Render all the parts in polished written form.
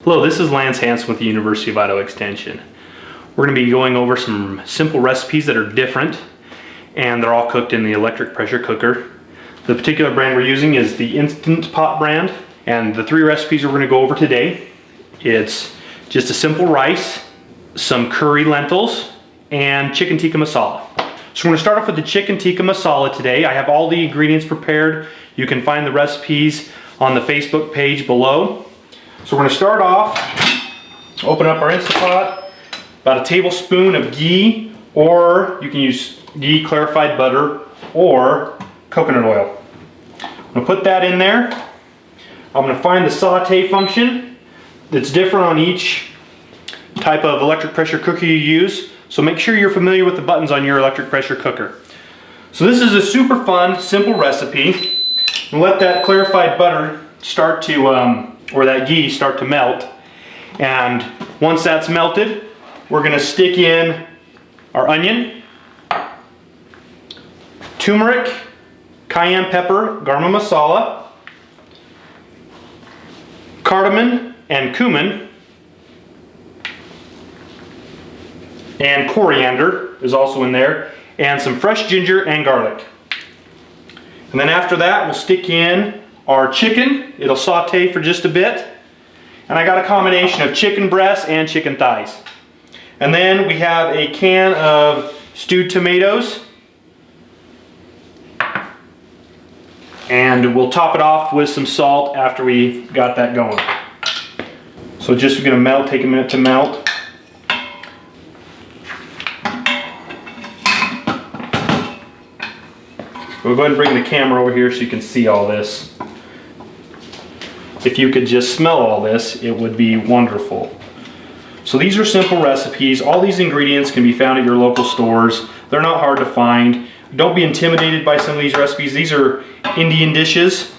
Hello, this is Lance Hansen with the University of Idaho Extension. We're going to be going over some simple recipes that are different, and they're all cooked in the electric pressure cooker. The particular brand we're using is the Instant Pot brand, and the three recipes we're going to go over today, it's just a simple rice, some curry lentils, and chicken tikka masala. So we're going to start off with the chicken tikka masala today. I have all the ingredients prepared. You can find the recipes on the Facebook page below. So we're going to start off, open up our Instant Pot, about a tablespoon of ghee, or you can use ghee, clarified butter, or coconut oil. I'm going to put that in there. I'm going to find the saute function that's different on each type of electric pressure cooker you use. So make sure you're familiar with the buttons on your electric pressure cooker. So this is a super fun, simple recipe. And let that clarified butter start to, or that ghee start to melt. And once that's melted, we're going to stick in our onion, turmeric, cayenne pepper, garam masala, cardamom and cumin, and coriander is also in there, and some fresh ginger and garlic. And then after that, we'll stick in our chicken. It'll saute for just a bit. And I got a combination of chicken breasts and chicken thighs. And then we have a can of stewed tomatoes. And we'll top it off with some salt after we got that going. So just going to melt, take a minute to melt. We'll go ahead and bring the camera over here so you can see all this. If you could just smell all this, it would be wonderful. So these are simple recipes. All these ingredients can be found at your local stores. They're not hard to find. Don't be intimidated by some of these recipes. These are Indian dishes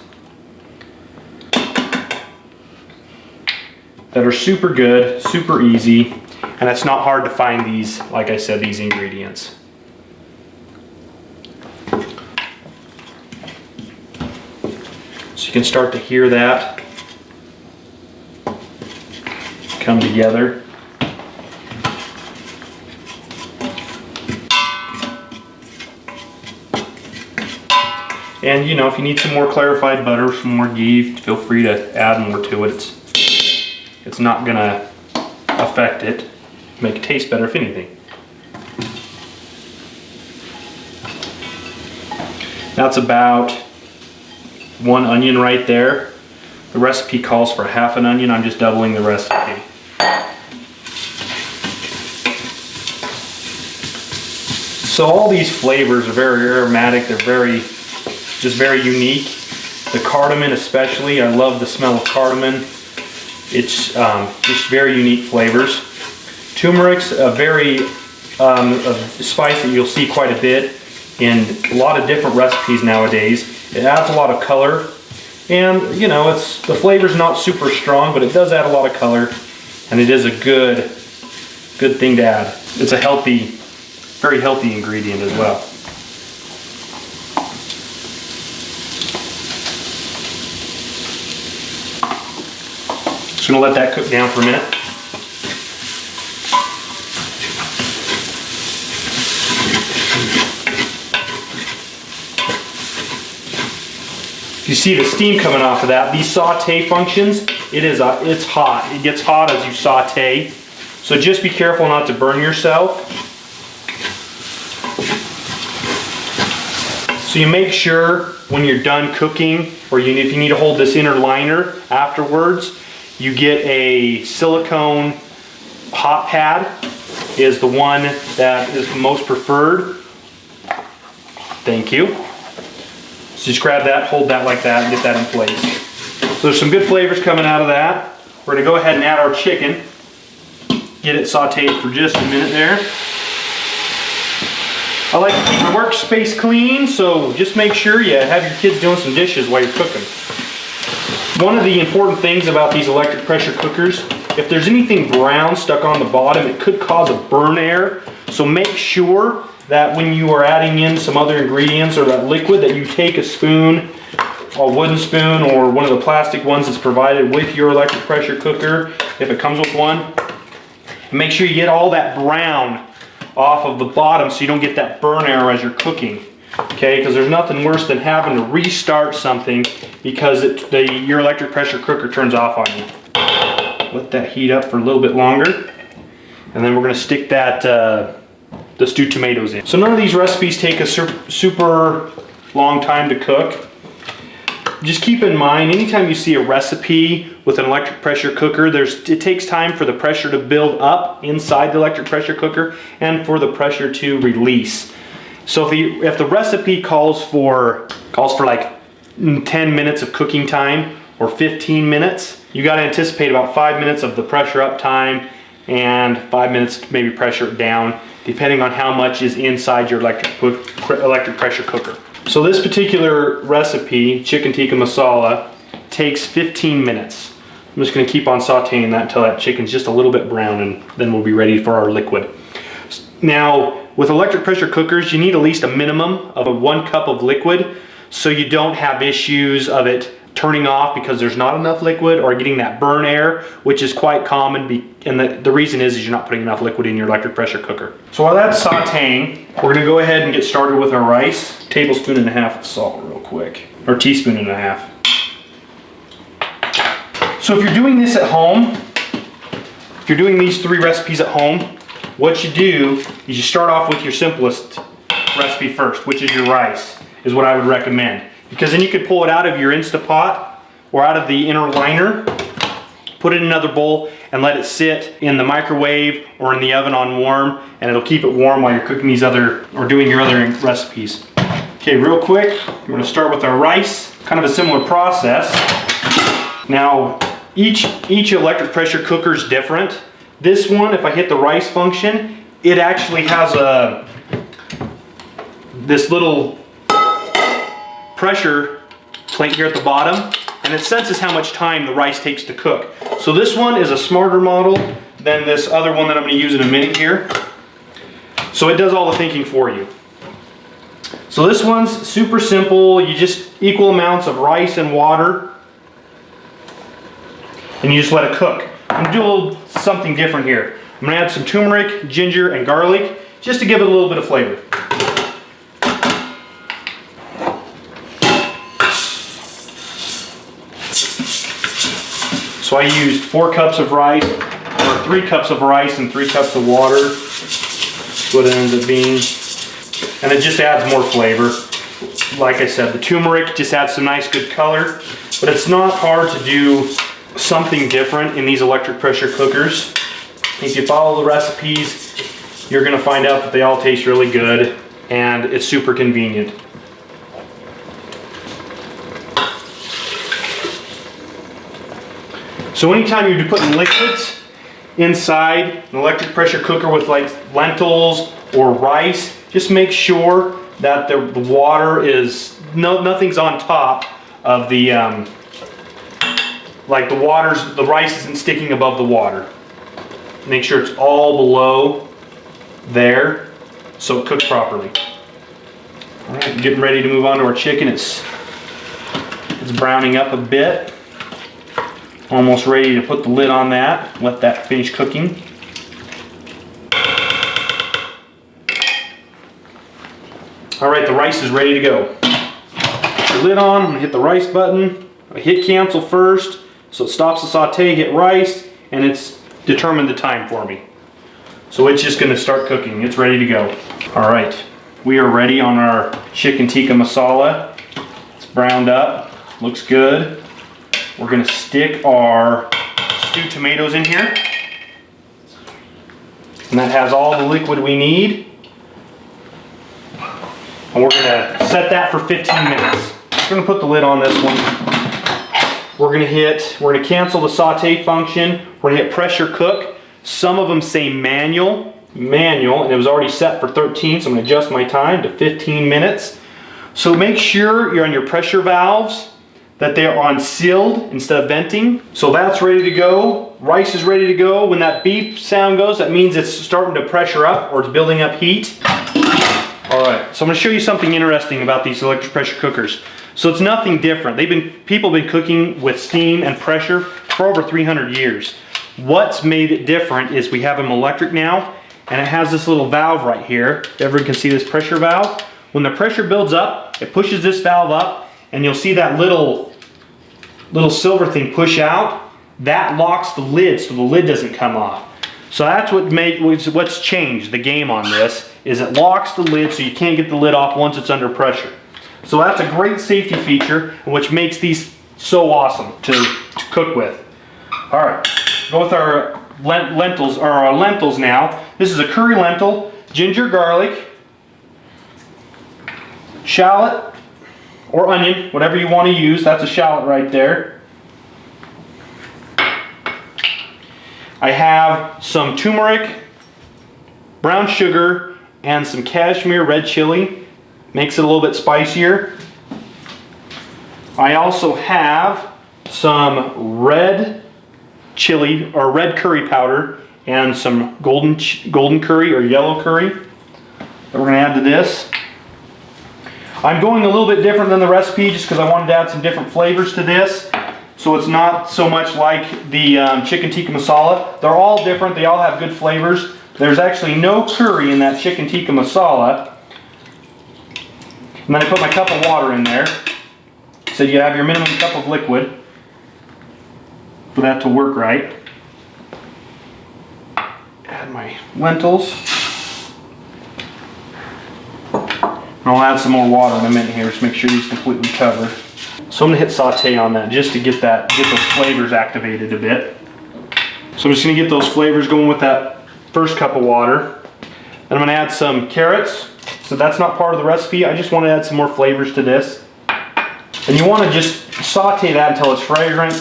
that are super good, super easy, and it's not hard to find these, like I said, these ingredients. So you can start to hear that come together. And you know, if you need some more clarified butter, some more ghee, feel free to add more to it. It's not gonna affect it. Make it taste better if anything. That's about one onion right there. The recipe calls for half an onion. I'm just doubling the recipe. So all these flavors are very aromatic. They're just very unique. The cardamom especially, I love the smell of cardamom. It's just very unique flavors. Turmeric's a a spice that you'll see quite a bit in a lot of different recipes nowadays. It adds a lot of color, and you know, the flavor's not super strong, but it does add a lot of color, and it is a good thing to add. It's a healthy, very healthy ingredient as well. Just gonna let that cook down for a minute. You see the steam coming off of that. These saute functions, it's hot. It gets hot as you saute. So just be careful not to burn yourself. So you make sure when you're done cooking, or if you need to hold this inner liner afterwards, you get a silicone hot pad is the one that is most preferred. Thank you. So just grab that, hold that like that, and get that in place. So there's some good flavors coming out of that. We're gonna go ahead and add our chicken. Get it sauteed for just a minute there. I like to keep my workspace clean, so just make sure you have your kids doing some dishes while you're cooking. One of the important things about these electric pressure cookers, if there's anything brown stuck on the bottom, it could cause a burn air. So make sure that when you are adding in some other ingredients or that liquid, that you take a spoon a wooden spoon or one of the plastic ones that's provided with your electric pressure cooker, if it comes with one. And make sure you get all that brown off of the bottom so you don't get that burn arrow as you're cooking. Okay, because there's nothing worse than having to restart something because your electric pressure cooker turns off on you. Let that heat up for a little bit longer. And then we're going to stick the stewed tomatoes in. So none of these recipes take a super long time to cook. Just keep in mind, anytime you see a recipe with an electric pressure cooker, it takes time for the pressure to build up inside the electric pressure cooker and for the pressure to release. So if the recipe calls for like 10 minutes of cooking time or 15 minutes, you got to anticipate about 5 minutes of the pressure up time and 5 minutes to maybe pressure it down, depending on how much is inside your electric pressure cooker. So this particular recipe, chicken tikka masala, takes 15 minutes. I'm just going to keep on sauteing that until that chicken's just a little bit brown, and then we'll be ready for our liquid. Now, with electric pressure cookers, you need at least a minimum of 1 cup of liquid so you don't have issues of it turning off because there's not enough liquid or getting that burn air, which is quite common, and the reason is you're not putting enough liquid in your electric pressure cooker. So while that's sauteing, we're going to go ahead and get started with our rice. Tablespoon and a half of salt real quick, or teaspoon and a half. So if you're doing this at home, if you're doing these 3 recipes at home, what you do is you start off with your simplest recipe first, which is your rice, is what I would recommend. Because then you can pull it out of your Instapot or out of the inner liner, put it in another bowl, and let it sit in the microwave or in the oven on warm, and it'll keep it warm while you're cooking these doing your other recipes. Okay, real quick, we're going to start with our rice. Kind of a similar process. Now, each electric pressure cooker is different. This one, if I hit the rice function, it actually has this little pressure plate here at the bottom, and it senses how much time the rice takes to cook. So this one is a smarter model than this other one that I'm going to use in a minute here. So it does all the thinking for you. So this one's super simple. You just equal amounts of rice and water, and you just let it cook. I'm going to do a little something different here. I'm going to add some turmeric, ginger, and garlic just to give it a little bit of flavor. So I used 4 cups of rice, or 3 cups of rice and 3 cups of water. That's what it ends up being. And it just adds more flavor. Like I said, the turmeric just adds some nice good color, but it's not hard to do something different in these electric pressure cookers. If you follow the recipes, you're going to find out that they all taste really good and it's super convenient. So anytime you're putting liquids inside an electric pressure cooker with like lentils or rice, just make sure that the water is, nothing's on top of the, like the rice isn't sticking above the water. Make sure it's all below there so it cooks properly. All right, getting ready to move on to our chicken. It's browning up a bit. Almost ready to put the lid on that, let that finish cooking. All right, the rice is ready to go. Put the lid on, I'm gonna hit the rice button. I hit cancel first, so it stops the saute, hit rice, and it's determined the time for me. So it's just gonna start cooking, it's ready to go. All right, we are ready on our chicken tikka masala. It's browned up, looks good. We're gonna stick our stewed tomatoes in here. And that has all the liquid we need. And we're gonna set that for 15 minutes. We're gonna put the lid on this one. We're gonna cancel the saute function. We're gonna hit pressure cook. Some of them say manual, and it was already set for 13, so I'm gonna adjust my time to 15 minutes. So make sure you're on your pressure valves, that they are on sealed instead of venting. So that's ready to go. Rice is ready to go. When that beep sound goes, that means it's starting to pressure up or it's building up heat. All right, so I'm gonna show you something interesting about these electric pressure cookers. So it's nothing different. People have been cooking with steam and pressure for over 300 years. What's made it different is we have them electric now, and it has this little valve right here. Everyone can see this pressure valve. When the pressure builds up, it pushes this valve up, and you'll see that little silver thing push out. That locks the lid so the lid doesn't come off. So that's what's changed the game on this, is it locks the lid so you can't get the lid off once it's under pressure. So that's a great safety feature, which makes these so awesome to cook with. All right, go with our lentils, or our lentils now. This is a curry lentil, ginger, garlic, shallot, or onion, whatever you want to use. That's a shallot right there. I have some turmeric, brown sugar, and some cashmere red chili. Makes it a little bit spicier. I also have some red chili, or red curry powder, and some golden curry or yellow curry that we're going to add to this. I'm going a little bit different than the recipe just because I wanted to add some different flavors to this. So it's not so much like the chicken tikka masala. They're all different. They all have good flavors. There's actually no curry in that chicken tikka masala. And then I put my cup of water in there. So you have your minimum cup of liquid for that to work right. Add my lentils. And I'll add some more water in a minute here to make sure these completely covered. So I'm going to hit saute on that just to get those flavors activated a bit. So I'm just going to get those flavors going with that first cup of water. Then I'm going to add some carrots. So that's not part of the recipe. I just want to add some more flavors to this. And you want to just saute that until it's fragrant.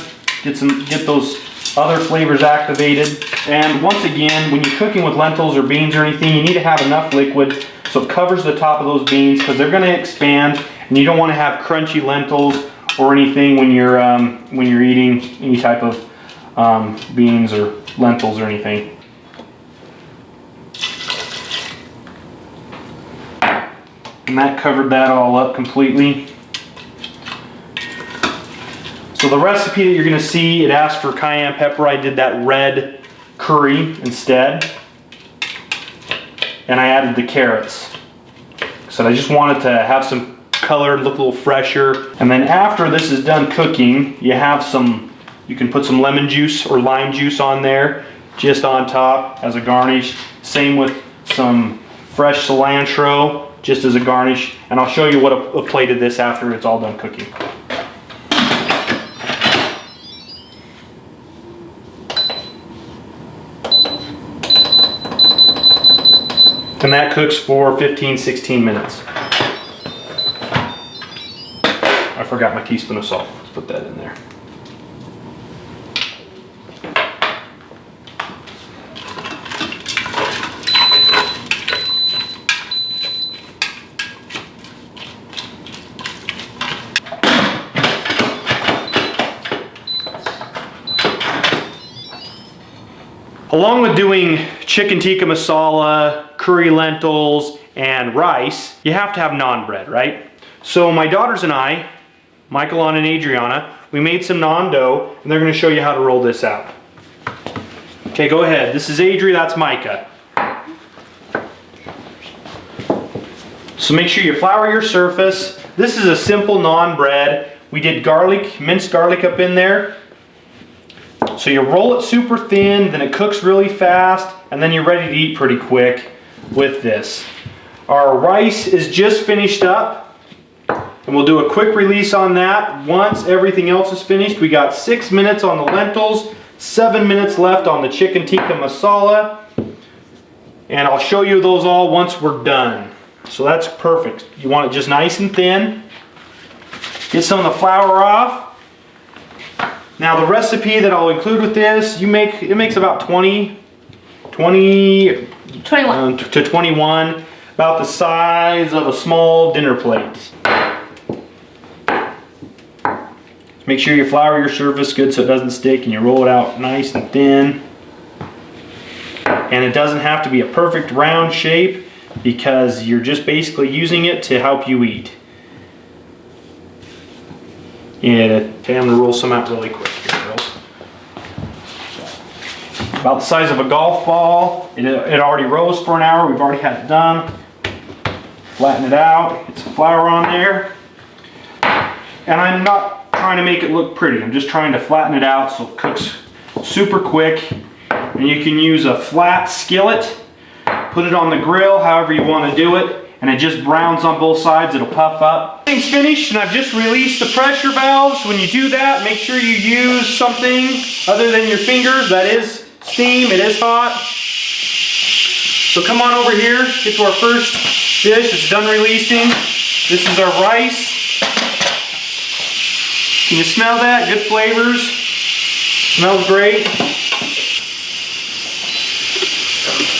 Get those other flavors activated. And once again, when you're cooking with lentils or beans or anything, you need to have enough liquid so it covers the top of those beans, because they're going to expand, and you don't want to have crunchy lentils or anything when you're eating any type of beans or lentils or anything. And that covered that all up completely. So the recipe that you're going to see, it asks for cayenne pepper. I did that red curry instead. And I added the carrots. So I just wanted to have some color, look a little fresher. And then after this is done cooking, you can put some lemon juice or lime juice on there, just on top as a garnish. Same with some fresh cilantro, just as a garnish. And I'll show you what a plate of this after it's all done cooking. And that cooks for 15-16 minutes. I forgot my teaspoon of salt. Let's put that in there. Along with doing chicken tikka masala, curry lentils, and rice, you have to have naan bread, right? So my daughters and I, Michael and Adriana, we made some naan dough, and they're going to show you how to roll this out. Okay, go ahead. This is Adri, that's Micah. So make sure you flour your surface. This is a simple naan bread. We did garlic, minced garlic up in there. So you roll it super thin, then it cooks really fast, and then you're ready to eat pretty quick with this. Our rice is just finished up, and we'll do a quick release on that. Once everything else is finished, we got 6 minutes on the lentils, 7 minutes left on the chicken tikka masala, and I'll show you those all once we're done. So that's perfect. You want it just nice and thin. Get some of the flour off. Now the recipe that I'll include with this, it makes about 21 to 21, about the size of a small dinner plate. Make sure you flour your surface good so it doesn't stick, and you roll it out nice and thin. And it doesn't have to be a perfect round shape, because you're just basically using it to help you eat. Yeah, okay, I'm gonna roll some out really quick here, girls. About the size of a golf ball. It already rose for an hour. We've already had it done. Flatten it out. Get some flour on there. And I'm not trying to make it look pretty. I'm just trying to flatten it out so it cooks super quick. And you can use a flat skillet. Put it on the grill, however you want to do it. And it just browns on both sides. It'll puff up. Everything's finished, and I've just released the pressure valves. When you do that, make sure you use something other than your fingers. That is steam, it is hot. So come on over here, get to our first dish. It's done releasing. This is our rice. Can you smell that? Good flavors. Smells great.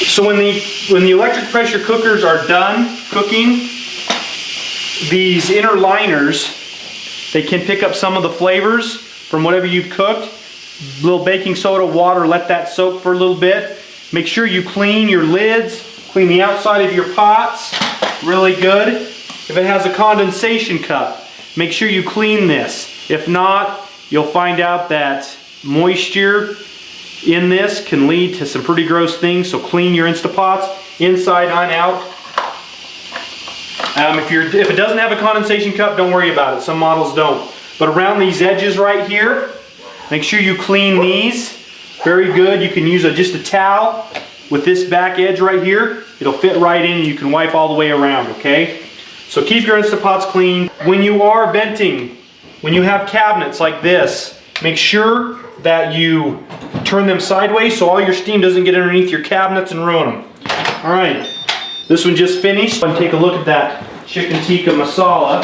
So when the electric pressure cookers are done cooking, these inner liners, they can pick up some of the flavors from whatever you've cooked. A little baking soda, water, let that soak for a little bit. Make sure you clean your lids, clean the outside of your pots, really good. If it has a condensation cup, make sure you clean this. If not, you'll find out that moisture in this can lead to some pretty gross things, so clean your Instapots inside and out. If it doesn't have a condensation cup, don't worry about it. Some models don't. But around these edges right here, make sure you clean these. Very good. You can use just a towel with this back edge right here. It'll fit right in and you can wipe all the way around, okay? So keep your Instapots clean. When you are venting, when you have cabinets like this, make sure that you turn them sideways so all your steam doesn't get underneath your cabinets and ruin them. All right, this one just finished. And take a look at that chicken tikka masala.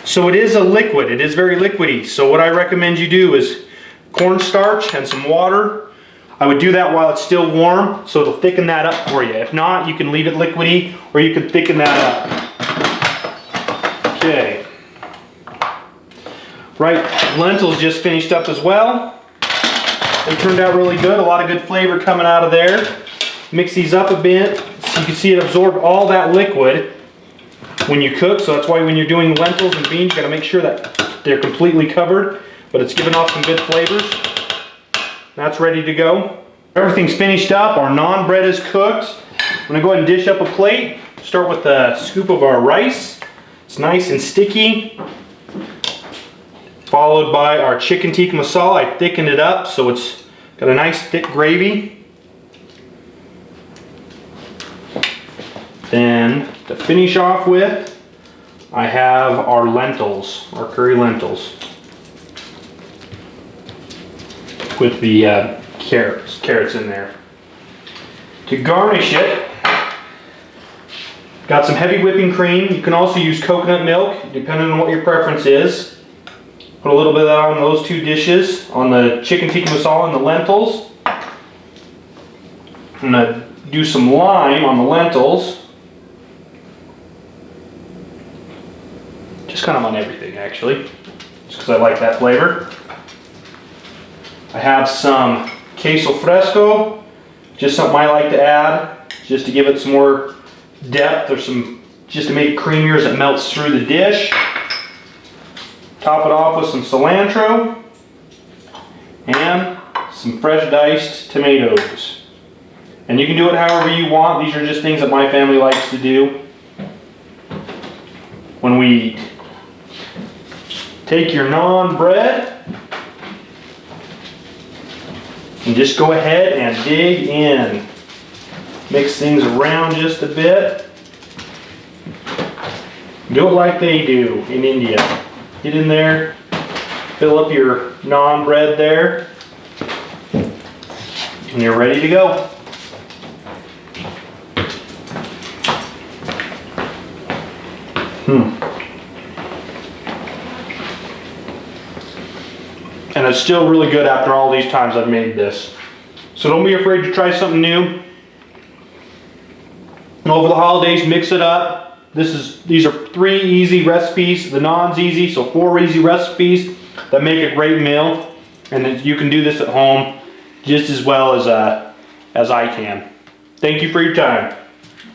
So it is a liquid, it is very liquidy. So what I recommend you do is cornstarch and some water. I would do that while it's still warm, so it'll thicken that up for you. If not, you can leave it liquidy, or you can thicken that up. Okay. Right, lentils just finished up as well. They turned out really good, a lot of good flavor coming out of there. Mix these up a bit, so you can see it absorbed all that liquid when you cook, so that's why when you're doing lentils and beans, you gotta make sure that they're completely covered, but it's giving off some good flavors. That's ready to go. Everything's finished up, our naan bread is cooked. I'm gonna go ahead and dish up a plate. Start with a scoop of our rice. It's nice and sticky. Followed by our chicken tikka masala. I thickened it up so it's got a nice thick gravy. Then to finish off with, I have our lentils, our curry lentils, with the carrots in there. To garnish it, got some heavy whipping cream. You can also use coconut milk, depending on what your preference is. Put a little bit of that on those two dishes, on the chicken tikka masala and the lentils. I'm gonna do some lime on the lentils. Just kind of on everything, actually, just because I like that flavor. I have some queso fresco, just something I like to add, just to give it some more depth, or just to make it creamier as it melts through the dish. Top it off with some cilantro and some fresh diced tomatoes. And you can do it however you want. These are just things that my family likes to do when we eat. Take your naan bread and just go ahead and dig in. Mix things around just a bit. Do it like they do in India. Get in there, fill up your naan bread there, and you're ready to go. And it's still really good after all these times I've made this. So don't be afraid to try something new. Over the holidays, mix it up. These are 3 easy recipes. The naan's easy, so 4 easy recipes that make a great meal. And you can do this at home just as well as I can. Thank you for your time.